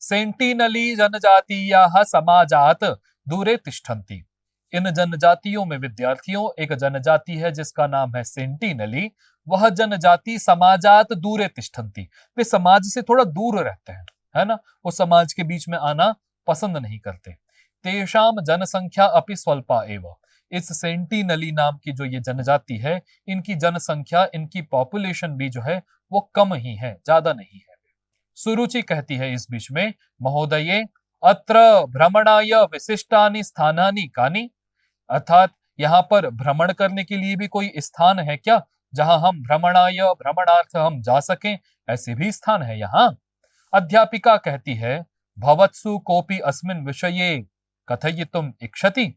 Sentinel जनजातीयाः समाजात दूरे तिष्ठन्ति। इन जनजातियों में विद्यार्थियों, एक जनजाति है जिसका नाम है सेंटिनली, वह जनजाति समाजात दूरे तिष्ठन्ति, वे समाज से थोड़ा दूर रहते हैं, है ना, वो समाज के बीच में आना पसंद नहीं करते। तेषाम जनसंख्या अपि स्वल्पा एव, इस सेंटिनली नाम की जो ये जनजाति है, इनकी जनसंख्या, इनकी पॉपुलेशन भी जो है वो कम ही है, ज्यादा नहीं है। सुरुचि कहती है इस बीच में, महोदये अत्र भ्रमणाय विशिष्टानि स्थानानि कानि, अर्थात यहाँ पर भ्रमण करने के लिए भी कोई स्थान है क्या, जहां हम भ्रमणाय, भ्रमणार्थ हम जा सकें, ऐसे भी स्थान है यहाँ। अध्यापिका कहती है, भवत्सु कोपि अस्मिन् विषये कथयितुम इच्छति।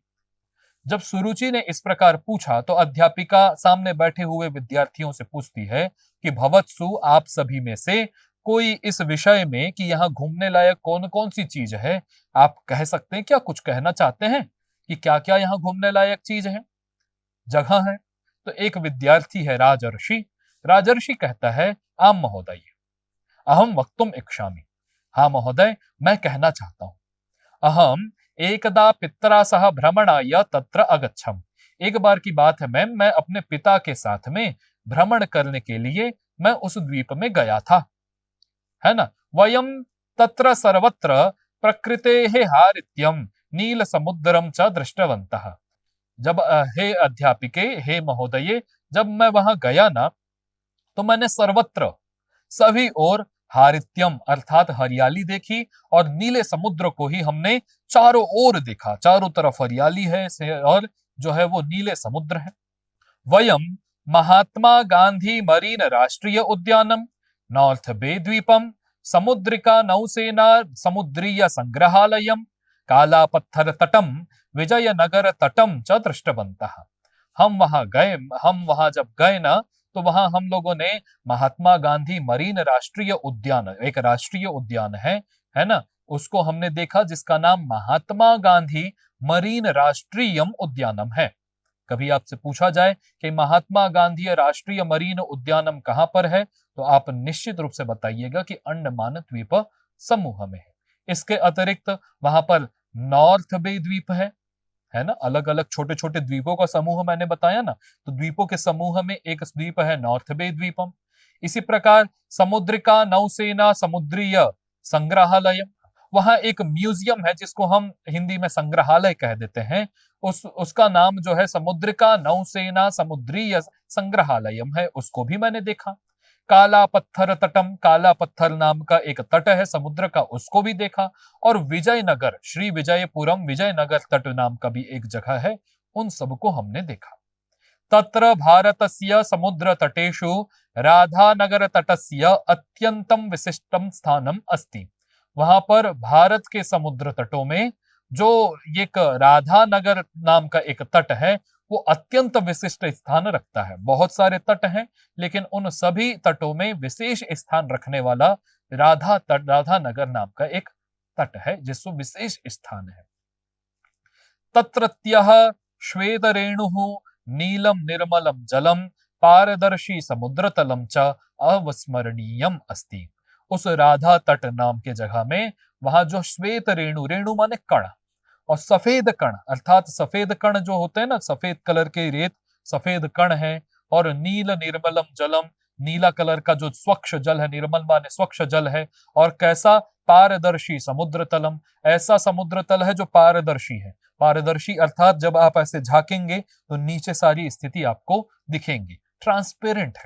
जब सुरुचि ने इस प्रकार पूछा तो अध्यापिका सामने बैठे हुए विद्यार्थियों से पूछती है कि भवत्सु, आप सभी में से कोई इस विषय में कि यहाँ घूमने लायक कौन कौन सी चीज है, आप कह सकते हैं क्या, कुछ कहना चाहते हैं कि क्या क्या यहाँ घूमने लायक चीज है, जगह है। तो एक विद्यार्थी है राजर्षि, राजर्षि कहता है, आम महोदय अहम वक्तुम इच्छामि, हाँ महोदय मैं कहना चाहता हूँ। अहम एकदा पितरा सह भ्रमणाय तत्र अगच्छम, एक बार की बात है मैम, मैं अपने पिता के साथ में भ्रमण करने के लिए मैं उस द्वीप में गया था, है ना। वयम तत्र सर्वत्र प्रकृतेः हारित्यम नील समुद्रम च दृष्टवन्तः। जब हे अध्यापिके, हे महोदये, जब मैं वहां गया ना, तो मैंने सर्वत्र, सभी ओर, हारित्यम अर्थात हरियाली देखी, और नीले समुद्र को ही हमने चारों ओर देखा, चारों तरफ हरियाली है और जो है वो नीले समुद्र है। वयम महात्मा गांधी मरीन राष्ट्रीय उद्यानम, नॉर्थ बे द्वीपम, समुद्रिका नौसेना समुद्रीय संग्रहालयम, काला पत्थर तटम, विजयनगर तटम च दृष्टवन्तः। हम वहां गए, हम वहां जब गए ना, तो वहां हम लोगों ने महात्मा गांधी मरीन राष्ट्रीय उद्यान, एक राष्ट्रीय उद्यान है ना, उसको हमने देखा, जिसका नाम महात्मा गांधी मरीन राष्ट्रीयम उद्यानम है। कभी आपसे पूछा जाए कि महात्मा गांधी राष्ट्रीय मरीन उद्यानम कहां पर है, तो आप निश्चित रूप से बताइएगा कि अंडमान द्वीप समूह में है। इसके अतिरिक्त वहां पर नॉर्थ बे द्वीप है ना, अलग अलग छोटे छोटे द्वीपों का समूह मैंने बताया ना, तो द्वीपों के समूह में एक द्वीप है नॉर्थ बे द्वीपम। इसी प्रकार समुद्रिका नौसेना समुद्रीय संग्रहालय, वहां एक म्यूजियम है जिसको हम हिंदी में संग्रहालय कह देते हैं, उसका नाम जो है समुद्रिका नौसेना समुद्रीय संग्रहालयम है, उसको भी मैंने देखा। काला पत्थर तटम, काला पत्थर नाम का एक तट है समुद्र का, उसको भी देखा। और विजयनगर, श्री विजयपुरम विजयनगर तट नाम का भी एक जगह है, उन सबको हमने देखा। तत्र भारतस्य समुद्र तटेषु राधानगर तटस्य अत्यंतम विशिष्टम स्थानम अस्ति, वहां पर भारत के समुद्र तटों में जो एक राधानगर नाम का एक तट है, वो अत्यंत विशिष्ट स्थान रखता है। बहुत सारे तट हैं, लेकिन उन सभी तटों में विशेष स्थान रखने वाला राधानगर नाम का एक तट है, जिसको विशेष स्थान है। तत्रत्यः श्वेत रेणुः नीलम निर्मलम जलम पारदर्शी समुद्रतलम च अविस्मरणीयम अस्ति। उस राधा तट नाम के जगह में वहां जो श्वेत रेणु, रेणु माने कण, और सफेद कण अर्थात सफेद कण जो होते हैं ना, सफेद कलर के रेत, सफेद कण है, और नील निर्मलम जलम, नीला कलर का जो स्वच्छ जल है, निर्मल माने स्वच्छ जल है, और कैसा, पारदर्शी समुद्र तलम, ऐसा समुद्र तल है जो पारदर्शी है। पारदर्शी अर्थात जब आप ऐसे झाकेंगे तो नीचे सारी स्थिति आपको दिखेंगी, ट्रांसपेरेंट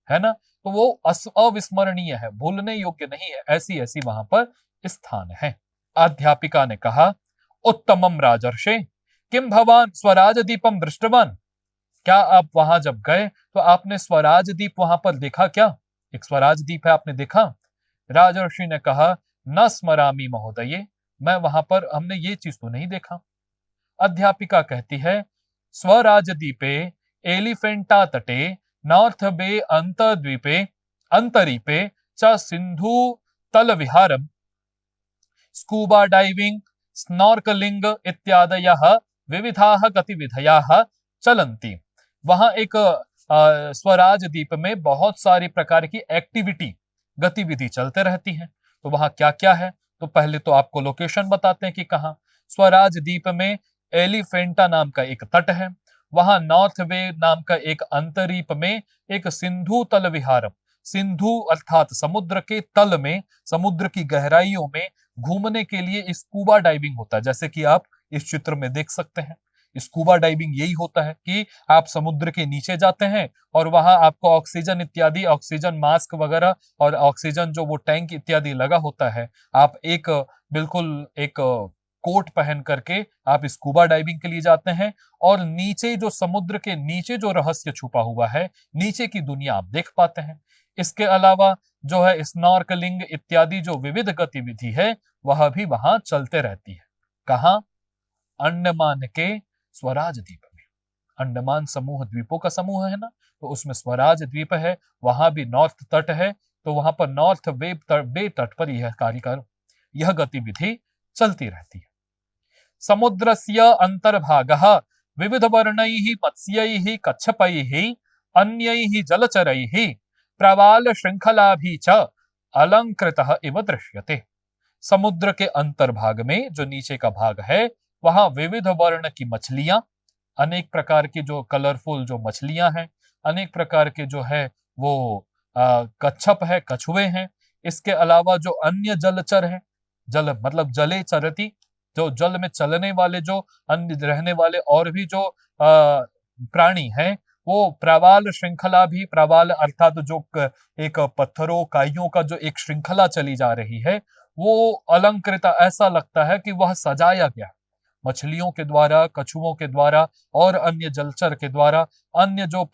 है ना, तो वो अविस्मरणीय है, भूलने योग्य नहीं है, ऐसी ऐसी वहां पर स्थान है। अध्यापिका ने कहा, उत्तमम राजर्षे, किम भवान स्वराज दीपम दृष्टवान, क्या आप वहां जब गए तो आपने स्वराज दीप वहां पर देखा क्या, एक स्वराज दीप है, आपने देखा। राजर्षि ने कहा, न स्मरामि महोदये, मैं वहां पर, हमने ये चीज तो नहीं देखा। अध्यापिका कहती है, स्वराज दीपे एलिफेंटा तटे नॉर्थ बे अंतर्द्वीपे अंतरीपे च सिंधु तल विहारम स्कूबा डाइविंग स्नॉर्कलिंग इत्यादयः विविधाः गतिविधयः चलन्ति। वहां एक स्वराज द्वीप में बहुत सारी प्रकार की एक्टिविटी, गतिविधि चलते रहती हैं। तो वहां क्या क्या है, तो पहले तो आपको लोकेशन बताते हैं कि कहाँ। स्वराज द्वीप में एलिफेंटा नाम का एक तट है, वहां नॉर्थ वे नाम का एक अंतरीप में एक सिंधु तल विहारम, सिंधु अर्थात समुद्र के तल में, समुद्र की गहराइयों में घूमने के लिए स्कूबा डाइविंग होता है, जैसे कि आप इस चित्र में देख सकते हैं। स्कूबा डाइविंग यही होता है कि आप समुद्र के नीचे जाते हैं और वहां आपको ऑक्सीजन इत्यादि, ऑक्सीजन मास्क वगैरह और ऑक्सीजन जो वो टैंक इत्यादि लगा होता है, आप एक बिल्कुल एक कोट पहन करके आप स्कूबा डाइविंग के लिए जाते हैं और नीचे जो समुद्र के नीचे जो रहस्य छुपा हुआ है, नीचे की दुनिया आप देख पाते हैं। इसके अलावा जो है स्नॉर्कलिंग इत्यादि जो विविध गतिविधि है वह भी वहां चलते रहती है। कहाँ? अंडमान के स्वराज द्वीप में। अंडमान समूह द्वीपों का समूह है ना, तो उसमें स्वराज द्वीप है, वहां भी नॉर्थ तट है, तो वहां पर नॉर्थ बे तट पर यह कार्यक्रम, यह गतिविधि चलती रहती है। समुद्रस्य अन्तर्भागः विविधवर्णैः मत्स्यैः कच्छपैः अन्यैः जलचरैः प्रवालशृङ्खलाभिः च अलङ्कृतः इव दृश्यते। समुद्र के अंतर्भाग में जो नीचे का भाग है, वहां विविध वर्ण की मछलियां, अनेक प्रकार की जो कलरफुल जो मछलियां हैं, अनेक प्रकार के जो है वो कच्छप है, कछुए हैं। इसके अलावा जो अन्य जलचर हैं, जल मतलब जले चरती, जो जल में चलने वाले जो अन्य रहने वाले और भी जो प्राणी हैं, वो प्रवाल श्रृंखला भी, प्रवाल अर्थात जो एक पत्थरों काइयों का जो एक श्रृंखला चली जा रही है, वो अलंकृत, ऐसा लगता है कि वह सजाया गया मछलियों के द्वारा, कछुओं के द्वारा और अन्य जलचर के द्वारा, अन्य जो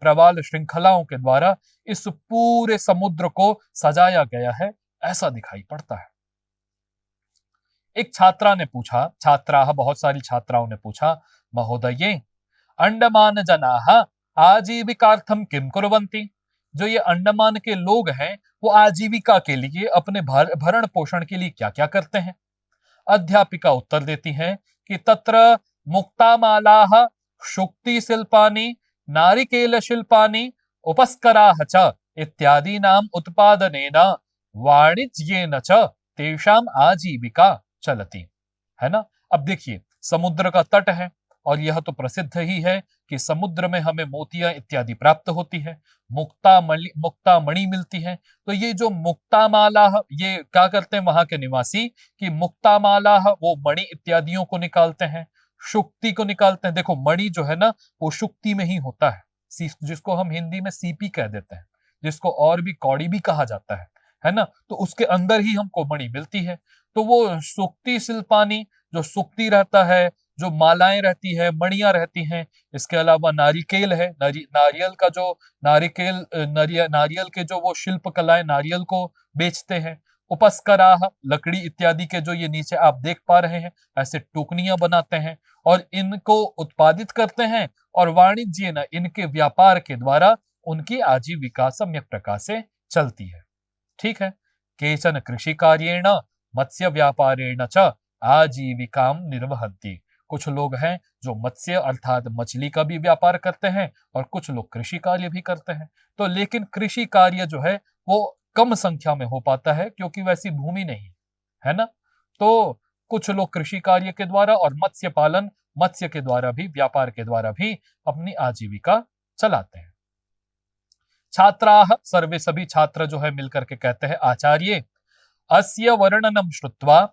प्रवाल श्रृंखलाओं के द्वारा इस पूरे समुद्र को सजाया गया है, ऐसा दिखाई पड़ता है। एक छात्रा ने पूछा, बहुत सारी छात्राओं ने पूछा, महोदये अंडमान जनाः आजीविकार्थम किम कुर्वन्ति? जो ये अंडमान के लोग हैं, वो आजीविका के लिए, अपने भरण पोषण के लिए क्या क्या करते हैं? अध्यापिका उत्तर देती हैं कि तत्र मुक्तामालाः शुक्ति शिल्पानि नारिकेल शिल्पानि उपस्कराः च इत्यादीनाम उत्पादनेन वाणिज्येन च तेषाम आजीविका चलती है ना। अब देखिए, समुद्र का तट है और यह तो प्रसिद्ध ही है कि समुद्र में हमें मोतियां इत्यादि प्राप्त होती है, मुक्ता मणि मिलती है। तो ये जो मुक्तामाला, ये क्या करते हैं वहां के निवासी कि मुक्तामाला वो मणि इत्यादियों को निकालते हैं, शुक्ति को निकालते हैं। देखो मणि जो है ना, वो शुक्ति में ही होता है, जिसको हम हिंदी में सीपी कह देते हैं, जिसको और भी कौड़ी भी कहा जाता है ना। तो उसके अंदर ही हमको मणि मिलती है। तो वो सुक्ति शिल्पानी, जो सुक्ति रहता है, जो मालाएं रहती है, मणियां रहती हैं। इसके अलावा नारिकेल है, नारियल का जो नारियल के जो वो शिल्प कलाएं, नारियल को बेचते हैं। उपस्कराह, लकड़ी इत्यादि के जो ये नीचे आप देख पा रहे हैं, ऐसे टोकनियां बनाते हैं और इनको उत्पादित करते हैं और वाणिज्य न, इनके व्यापार के द्वारा उनकी आजीविका सम्यक प्रकार से चलती है। ठीक है। केचन कृषि कार्येण मत्स्य व्यापारेण च आजीविकाम निर्वहन्ति। कुछ लोग हैं जो मत्स्य अर्थात मछली का भी व्यापार करते हैं और कुछ लोग कृषि कार्य भी करते हैं। तो लेकिन कृषि कार्य जो है वो कम संख्या में हो पाता है क्योंकि वैसी भूमि नहीं है ना। तो कुछ लोग कृषि कार्य के द्वारा और मत्स्य पालन, मत्स्य के द्वारा भी, व्यापार के द्वारा भी अपनी आजीविका चलाते हैं। छात्राः सर्वे, सभी छात्र जो है मिलकर के कहते हैं, आचार्य अस्य वर्णनम श्रुत्वा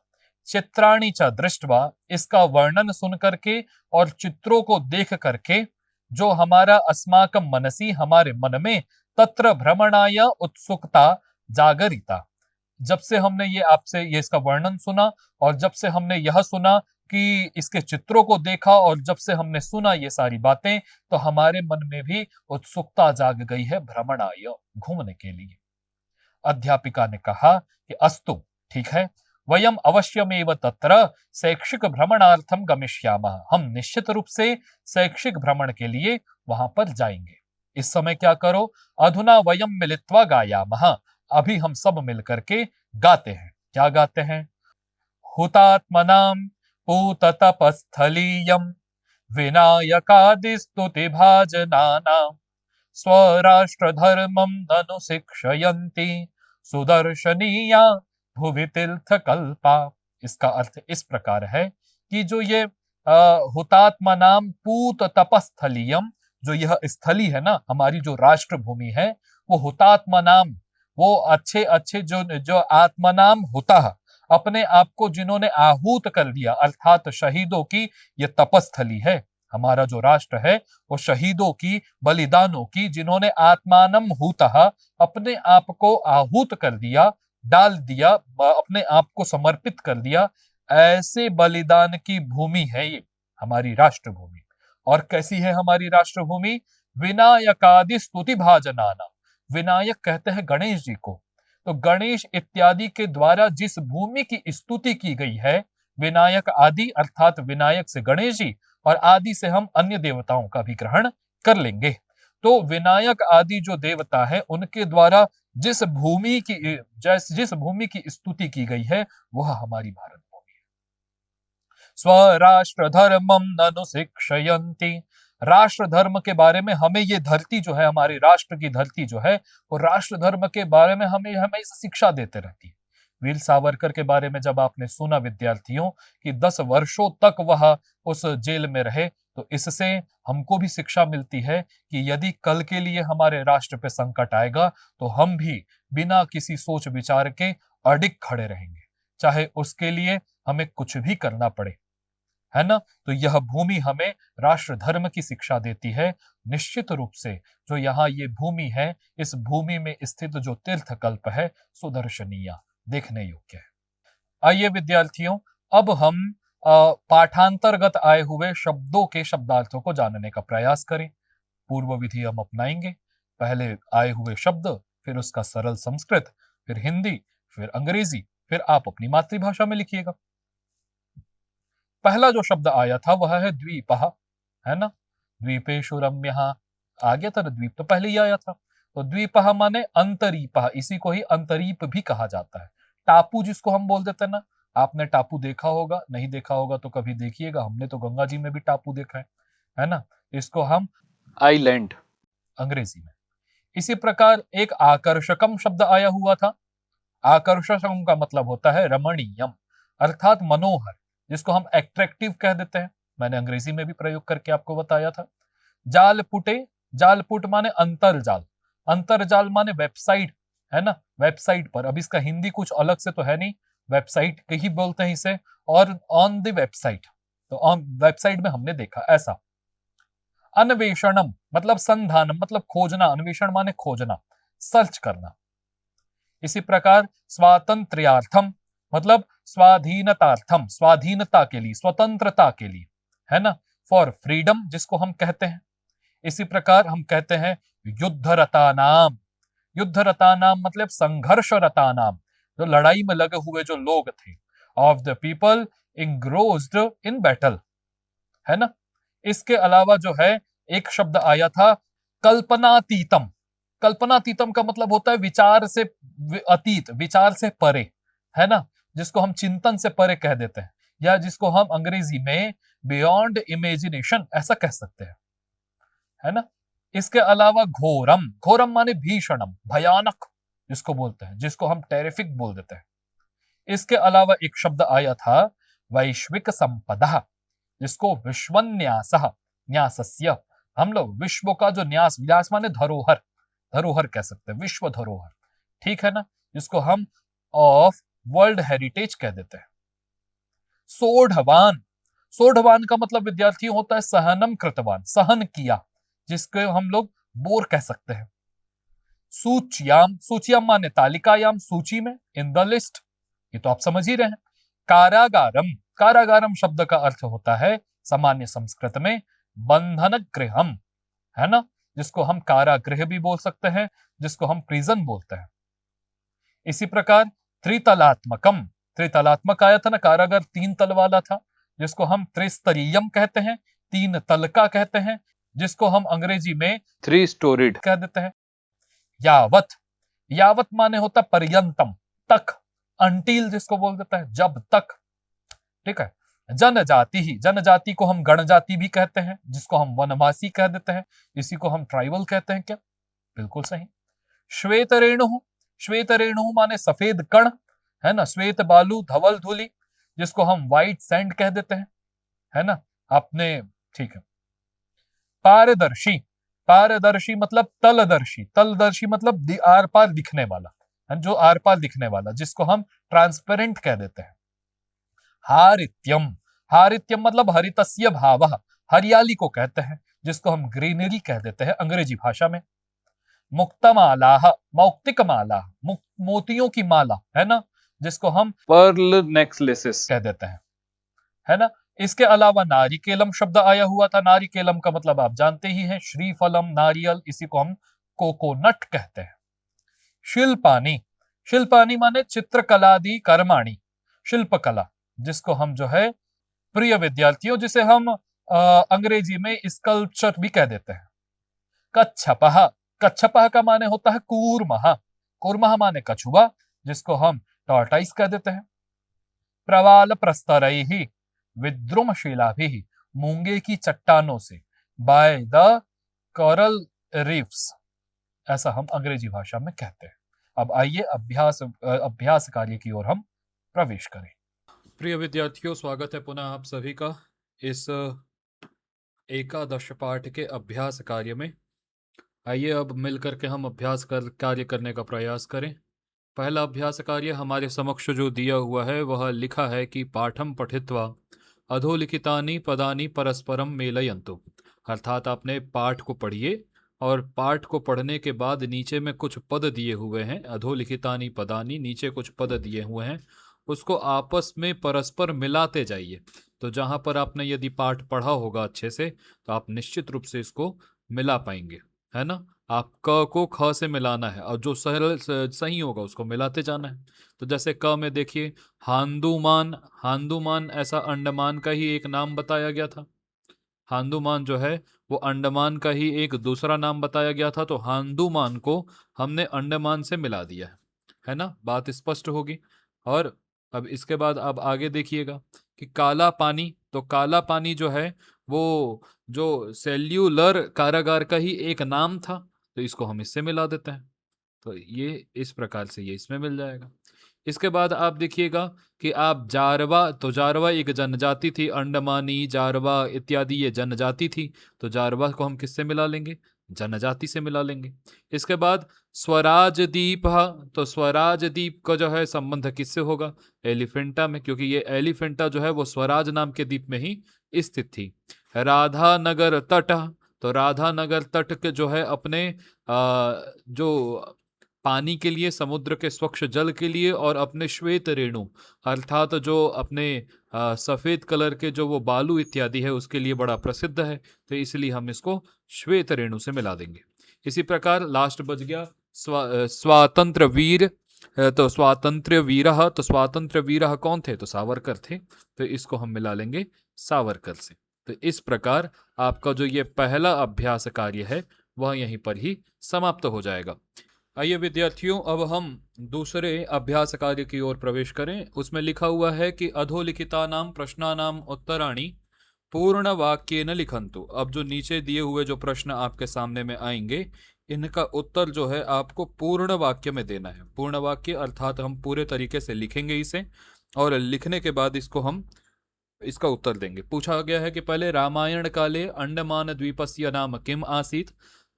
चित्राणि च दृष्ट्वा, इसका वर्णन सुन करके और चित्रों को देख करके, जो हमारा अस्माकं मनसि, हमारे मन में तत्र भ्रमणाय उत्सुकता जागरिता। जब से हमने ये आपसे ये इसका वर्णन सुना और जब से हमने यह सुना कि इसके चित्रों को देखा और जब से हमने सुना ये सारी बातें, तो हमारे मन में भी उत्सुकता जाग गई है भ्रमणाय, घूमने के लिए। अध्यापिका ने कहा कि अस्तु, ठीक है, वयम अवश्यमेव तत्र शैक्षिक भ्रमणार्थम गमिष्यामः। हम निश्चित रूप से शैक्षिक भ्रमण के लिए वहां पर जाएंगे। इस समय क्या करो, अधुना वयम मिलित्वा गायामः। अभी हम सब मिलकर के गाते हैं। क्या गाते हैं? हुतात्मनाम पूततपस्थलीयम विनायकादिस्तुति भाजनानाम स्वराष्ट्र धर्मम ननु शिक्षयन्ति सुदर्शनीया भुवि तीर्थ कल्पा। इसका अर्थ इस प्रकार है कि जो ये हुतात्मा नाम पूत तपस्थलियम, जो यह स्थली है ना, हमारी जो राष्ट्र भूमि है, वो हुतात्मा नाम, वो अच्छे अच्छे जो जो आत्मा नाम होता है, अपने आप को जिन्होंने आहूत कर दिया, अर्थात शहीदों की ये तपस्थली है। हमारा जो राष्ट्र है वो शहीदों की, बलिदानों की, जिन्होंने आत्मानम हूतः, अपने आप को आहूत कर दिया, डाल दिया, अपने आप को समर्पित कर दिया, ऐसे बलिदान की भूमि है ये हमारी राष्ट्र भूमि। और कैसी है हमारी राष्ट्र भूमि? विनायकादि स्तुति भाजनाना। विनायक कहते हैं गणेश जी को, तो गणेश इत्यादि के द्वारा जिस भूमि की स्तुति की गई है, विनायक आदि अर्थात विनायक से गणेश जी, और आदि से हम अन्य देवताओं का भी ग्रहण कर लेंगे। तो विनायक आदि जो देवता है, उनके द्वारा जिस भूमि की स्तुति की गई है, वह हमारी भारत भूमि है। स्वराष्ट्र धर्मम ननु शिक्षयन्ति। राष्ट्र धर्म के बारे में हमें ये धरती जो है, हमारे राष्ट्र की धरती जो है, वो राष्ट्र धर्म के बारे में हमें हमेशा शिक्षा देते रहती है। वीर सावरकर के बारे में जब आपने सुना विद्यार्थियों कि 10 वर्षों तक वह उस जेल में रहे, तो इससे हमको भी शिक्षा मिलती है कि यदि कल के लिए हमारे राष्ट्र पे संकट आएगा, तो हम भी बिना किसी सोच विचार के अडिग खड़े रहेंगे, चाहे उसके लिए हमें कुछ भी करना पड़े, है ना। तो यह भूमि हमें राष्ट्र धर्म की शिक्षा देती है। निश्चित रूप से जो यहाँ ये भूमि है, इस भूमि में स्थित जो तीर्थ कल्प है, सुदर्शनीय, देखने योग्य है। आइए विद्यार्थियों, अब हम पाठांतर्गत आए हुए शब्दों के शब्दार्थों को जानने का प्रयास करें। पूर्व विधि हम अपनाएंगे। पहले आए हुए शब्द, फिर उसका सरल संस्कृत, फिर हिंदी, फिर अंग्रेजी, फिर आप अपनी मातृभाषा में लिखिएगा। पहला जो शब्द आया था वह है द्वीपः, है ना। द्वीपेषु रम्यः, आ गया था ना, द्वीप तो पहले ही आया था। तो द्वीपः माने अंतरीपः, इसी को ही अंतरीप भी कहा जाता है। टापू जिसको हम बोल देते हैं ना, आपने टापू देखा होगा, नहीं देखा होगा तो कभी देखिएगा, हमने तो गंगा जी में भी टापू देखा है ना। इसको हम आइलैंड अंग्रेजी में। इसी प्रकार एक आकर्षकम शब्द आया हुआ था। आकर्षकम का मतलब होता है रमणीयम, अर्थात मनोहर, जिसको हम एट्रैक्टिव कह देते हैं। मैंने अंग्रेजी में भी प्रयोग करके आपको बताया था। जालपुटे, जालपुट माने अंतरजाल, अंतरजाल माने वेबसाइट, है ना, वेबसाइट पर। अब इसका हिंदी कुछ अलग से तो है नहीं, वेबसाइट ही बोलते हैं इसे, और ऑन द वेबसाइट, तो ऑन वेबसाइट में हमने देखा ऐसा। अन्वेषणम मतलब संधानम मतलब खोजना, अन्वेषण माने खोजना, सर्च करना। इसी प्रकार स्वातंत्र्यार्थम मतलब स्वाधीनतार्थम, स्वाधीनता के लिए, स्वतंत्रता के लिए, है ना, फॉर फ्रीडम जिसको हम कहते हैं। इसी प्रकार हम कहते हैं युद्धरता नाम, युद्धरता नाम मतलब संघर्षरता नाम, जो लड़ाई में लगे हुए जो लोग थे, of the people engrossed in battle, है ना। इसके अलावा जो है एक शब्द आया था कल्पनातीतम। कल्पनातीतम का मतलब होता है विचार से अतीत, विचार से परे, है ना, जिसको हम चिंतन से परे कह देते हैं, या जिसको हम अंग्रेजी में बियॉन्ड इमेजिनेशन ऐसा कह सकते हैं, है ना। इसके अलावा घोरम, घोरम माने भीषणम, भयानक जिसको बोलते हैं, जिसको हम टेरिफिक बोल देते हैं। इसके अलावा एक शब्द आया था वैश्विक संपदा, जिसको विश्वन्यासः, न्यासस्य, हम लोग विश्व का जो न्यास, न्यास माने धरोहर, धरोहर कह सकते हैं, विश्व धरोहर, ठीक है ना, जिसको हम ऑफ वर्ल्ड हेरिटेज कह देते हैं। सोढ़वान, सोढ़वान का मतलब विद्यार्थियों होता है सहनम कृतवान, सहन किया, जिसको हम लोग बोर कह सकते हैं। सूच्याम, सूच्याम माने तालिकायाम, सूची में, इन द लिस्ट, ये तो आप समझ ही रहे हैं। कारागारम, कारागारम शब्द का अर्थ होता है सामान्य संस्कृत में बंधन गृहम, है ना, जिसको हम कारागृह भी बोल सकते हैं, जिसको हम प्रिजन बोलते हैं। इसी प्रकार त्रितलात्मकम, त्रितलात्मक आया था ना, कारागार 3 तल वाला था, जिसको हम त्रिस्तरीयम कहते हैं, 3 तल का कहते हैं, जिसको हम अंग्रेजी में 3 स्टोरीड कह देते हैं। यावत, यावत माने होता पर्यंतम, तक, अंटिल जिसको बोल देता है, जब तक, ठीक है। जनजाति ही, जनजाति को हम गणजाति भी कहते हैं, जिसको हम वनवासी कह देते हैं, इसी को हम ट्राइबल कहते हैं क्या? बिल्कुल सही। श्वेत रेणु, श्वेत रेणु माने सफेद कण, है ना। श्वेत बालू, धवल धूलि, जिसको हम व्हाइट सैंड कह देते हैं, है ना। आपने, ठीक है। पारदर्शी, पारदर्शी मतलब तलदर्शी, तलदर्शी मतलब आर पार दिखने वाला, जो आर पार दिखने वाला, जिसको हम ट्रांसपेरेंट कह देते हैं। हारित्यम, हारित्यम मतलब हरितस्य भावः, हरियाली को कहते हैं, जिसको हम ग्रीनरी कह देते हैं अंग्रेजी भाषा में। मुक्तमाला, मौक्तिक माला, मोतियों की माला, है ना, जिसको हम पर्ल नेकलेसेस कह देते हैं, है ना। इसके अलावा नारिकेलम शब्द आया हुआ था। नारिकेलम का मतलब आप जानते ही हैं, श्रीफलम, नारियल, इसी को हम कोकोनट कहते हैं। शिल्पानी, शिल्पानी माने चित्रकलादि कर्माणी, शिल्पकला, जिसको हम जो है प्रिय विद्यार्थियों, जिसे हम अंग्रेजी में स्कल्पचर भी कह देते हैं। कच्छपः, कच्छपः का माने होता है कूर्मः, कूर्मः माने कछुआ, जिसको हम टॉर्टाइस कह देते हैं। प्रवाल प्रस्तरैः, विद्रुमशिलाभिः, मूंगे की चट्टानों से, बाय द कोरल रीफ्स, ऐसा हम अंग्रेजी भाषा में कहते हैं। अब आइए अभ्यास कार्य की ओर हम प्रवेश करें। प्रिय विद्यार्थियों, स्वागत है पुनः आप सभी का इस एकादश पाठ के अभ्यास कार्य में। आइए अब मिलकर के हम कार्य करने का प्रयास करें। पहला अभ्यास कार्य हमारे समक्ष जो दिया हुआ है वह लिखा है कि पाठम पठित्वा अधोलिखितानि पदानि परस्परम मेलयन्तु, अर्थात आपने पाठ को पढ़िए और पाठ को पढ़ने के बाद नीचे में कुछ पद दिए हुए हैं, अधोलिखितानि पदानि, नीचे कुछ पद दिए हुए हैं, उसको आपस में परस्पर मिलाते जाइए। तो जहाँ पर आपने यदि पाठ पढ़ा होगा अच्छे से तो आप निश्चित रूप से इसको मिला पाएंगे, है ना। आप क को ख से मिलाना है और जो सही होगा उसको मिलाते जाना है। तो जैसे क में देखिए हांदुमान, हांदुमान ऐसा अंडमान का ही एक नाम बताया गया था। हांदुमान जो है वो अंडमान का ही एक दूसरा नाम बताया गया था, तो हांदुमान को हमने अंडमान से मिला दिया है ना। बात स्पष्ट होगी। और अब इसके बाद आप आगे देखिएगा कि काला पानी, तो काला पानी जो है वो जो सेल्यूलर कारागार का ही एक नाम था, तो इसको हम इससे मिला देते हैं। तो ये इस प्रकार से ये इसमें मिल जाएगा। इसके बाद आप देखिएगा कि आप जारवा, तो जारवा एक जनजाति थी, अंडमानी, जारवा इत्यादि ये जनजाति थी, तो जारवा को हम किससे मिला लेंगे, जनजाति से मिला लेंगे। इसके बाद स्वराज द्वीप, तो स्वराज द्वीप का जो है संबंध किससे होगा, एलिफेंटा में, क्योंकि ये एलिफेंटा जो है वो स्वराज नाम के द्वीप में ही स्थित थी। राधा नगर तट, तो राधा नगर तट के जो है अपने जो पानी के लिए, समुद्र के स्वच्छ जल के लिए, और अपने श्वेत रेणु अर्थात जो अपने सफेद कलर के जो वो बालू इत्यादि है उसके लिए बड़ा प्रसिद्ध है, तो इसलिए हम इसको श्वेत रेणु से मिला देंगे। इसी प्रकार लास्ट बच गया स्वातंत्र वीर, तो स्वातंत्र्य वीरः, तो स्वातंत्र्य वीरः कौन थे, तो सावरकर थे, तो इसको हम मिला लेंगे सावरकर से। तो इस प्रकार आपका जो ये पहला अभ्यास कार्य है वह यहीं पर ही समाप्त हो जाएगा। आइए विद्यार्थियों, अब हम दूसरे अभ्यास कार्य की ओर प्रवेश करें। उसमें लिखा हुआ है कि अधोलिखितानां प्रश्नानां उत्तराणि पूर्ण वाक्येन लिखन्तु। अब जो नीचे दिए हुए जो प्रश्न आपके सामने में आएंगे, इनका उत्तर जो है आपको पूर्ण वाक्य में देना है। पूर्ण वाक्य अर्थात हम पूरे तरीके से लिखेंगे इसे, और लिखने के बाद इसको हम इसका उत्तर देंगे। पूछा गया है कि पहले रामायण काले अंडमान द्वीपस्य नाम किम आसीत।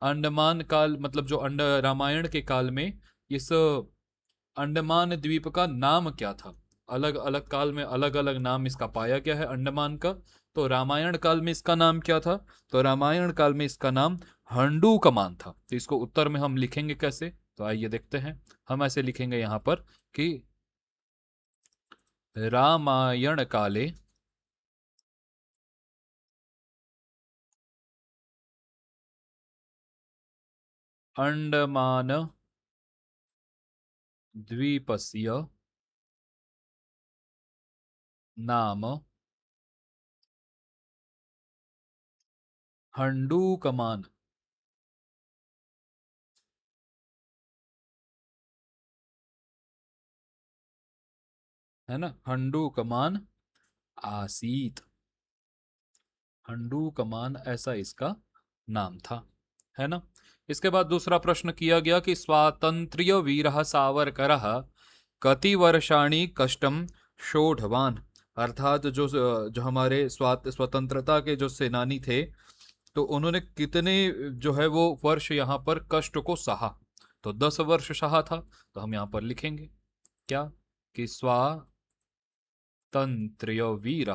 अंडमान काल मतलब जो रामायण के काल में इस अंडमान द्वीप का नाम क्या था। अलग अलग काल में अलग अलग नाम इसका पाया गया है अंडमान का। तो रामायण काल में इसका नाम क्या था, तो रामायण काल में इसका नाम हंडू कमान था। तो इसको उत्तर में हम लिखेंगे कैसे, तो आइए देखते हैं। हम ऐसे लिखेंगे यहां पर कि रामायण काले अंडमान द्वीपस्य नाम हंडू कमान, है ना। हंडू कमान आसीत, हंडू कमान ऐसा इसका नाम था, है ना। इसके बाद दूसरा प्रश्न किया गया कि स्वातंत्र्य वीर सावरकर कति वर्षाणि कष्टम शोढवान, अर्थात जो हमारे स्वतंत्रता के जो सेनानी थे, तो उन्होंने कितने जो है वो वर्ष यहाँ पर कष्ट को सहा। तो 10 वर्ष सहा था, तो हम यहाँ पर लिखेंगे क्या कि स्वातंत्र्य वीर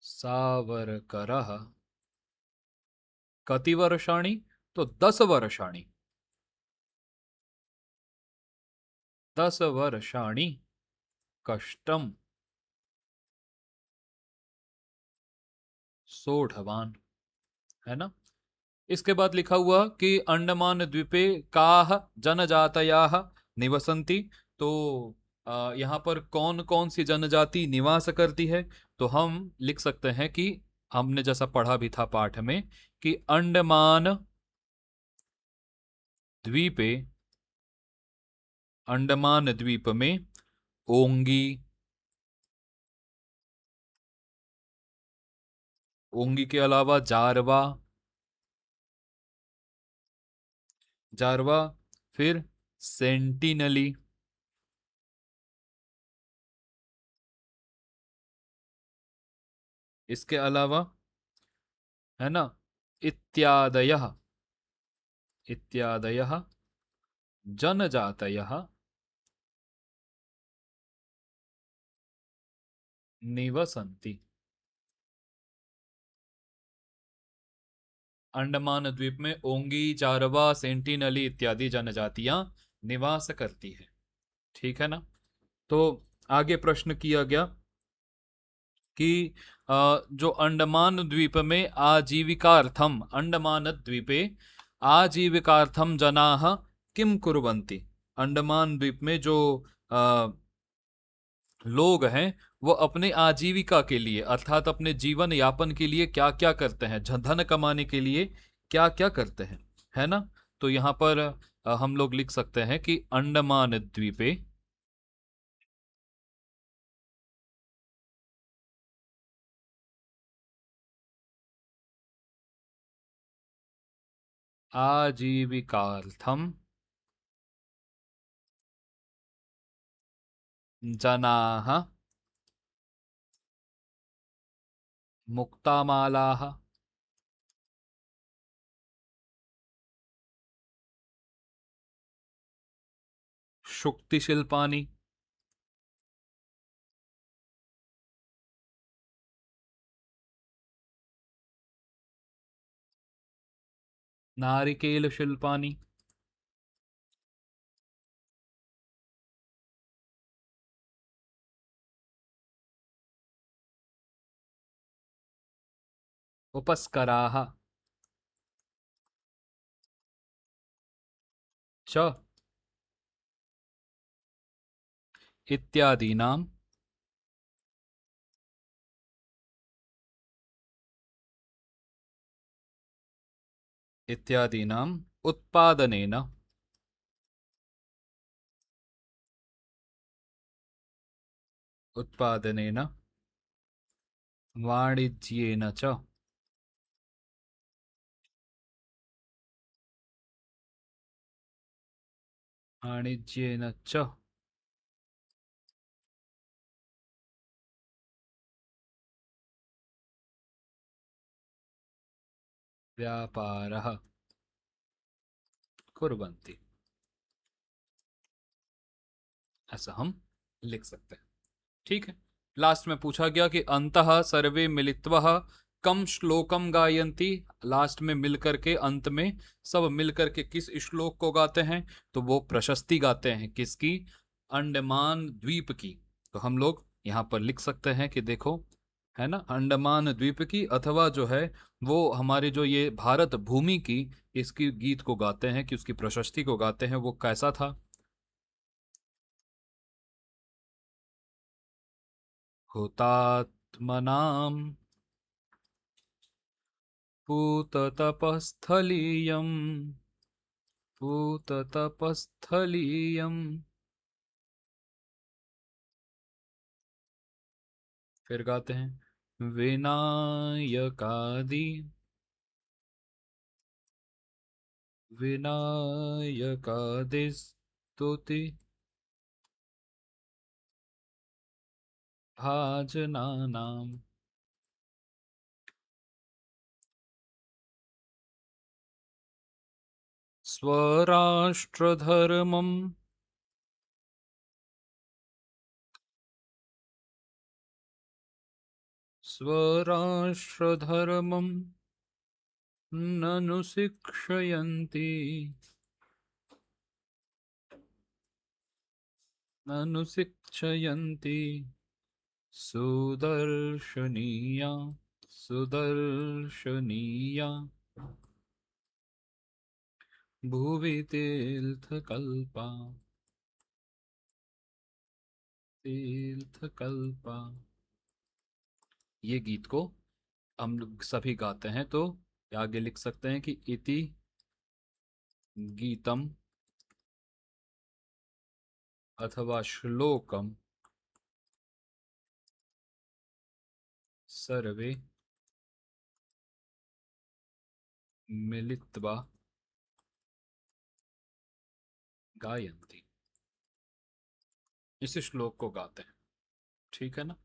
सावरकर कति वर्षाणि, तो 10 वर्षाणि, 10 वर्षाणि कष्टम सोढ़वान, है ना। इसके बाद लिखा हुआ कि अंडमान द्वीपे काह जनजातयाः निवसन्ति, तो यहाँ पर कौन कौन सी जनजाति निवास करती है। तो हम लिख सकते हैं कि हमने जैसा पढ़ा भी था पाठ में कि अंडमान द्वीपे, अंडमान द्वीप में ओंगी, ओंगी के अलावा जारवा, जारवा, फिर सेंटिनली, इसके अलावा, है ना, इत्यादयः, इत्यादयः जनजातयः निवसन्ति। अंडमान द्वीप में ओंगी, जारवा, सेंटिनली इत्यादि जनजातियां निवास करती है। ठीक है ना। तो आगे प्रश्न किया गया कि जो अंडमान द्वीप में आजीविकार्थम, अंडमान द्वीपे आजीविकार्थम जनाः किम कुर्वन्ति, अंडमान द्वीप में जो अ, लोग हैं वो अपने आजीविका के लिए अर्थात अपने जीवन यापन के लिए क्या क्या करते हैं, धन कमाने के लिए क्या क्या करते हैं, है ना। तो यहाँ पर हम लोग लिख सकते हैं कि अंडमान द्वीपे आजीविकार्थम जनाः मुक्तामालाः शुक्तिशिल्पानि नारिकेलशिल्पानि उपस्कराः च इत्यादीनां इत्यादीनाम् उत्पादनेन उत्पादनेन वाणिज्येन च वाणिज्येन च व्यापारः कुर्वन्ति, ऐसा हम लिख सकते हैं। ठीक है। लास्ट में पूछा गया कि अंतः सर्वे मिलित्वा कम श्लोकम गायन्ति, लास्ट में मिलकर के, अंत में सब मिलकर के किस श्लोक को गाते हैं, तो वो प्रशस्ति गाते हैं किसकी, अंडमान द्वीप की। तो हम लोग यहाँ पर लिख सकते हैं कि देखो, है ना, अंडमान द्वीप की, अथवा जो है वो हमारे जो ये भारत भूमि की, इसकी गीत को गाते हैं कि उसकी प्रशस्ति को गाते हैं, वो कैसा था। हुतात्मनाम पूततपस्थलीयम्, पूततपस्थलीयम्, फिर गाते हैं विनायकादि विनायकादिस्तुति भाजनानां स्वराष्ट्रधर्मं स्वराष्ट्रधर्मं ननु शिक्षयन्ति ननु शिक्षयन्ति सुदर्शनीया सुदर्शनीया भुवि तीर्थकल्पा तीर्थकल्पा। ये गीत को हम लोग सभी गाते हैं, तो आगे लिख सकते हैं कि इति गीतम अथवा श्लोकम सर्वे मिलित्वा गायन्ति। इस श्लोक को गाते हैं, ठीक है ना।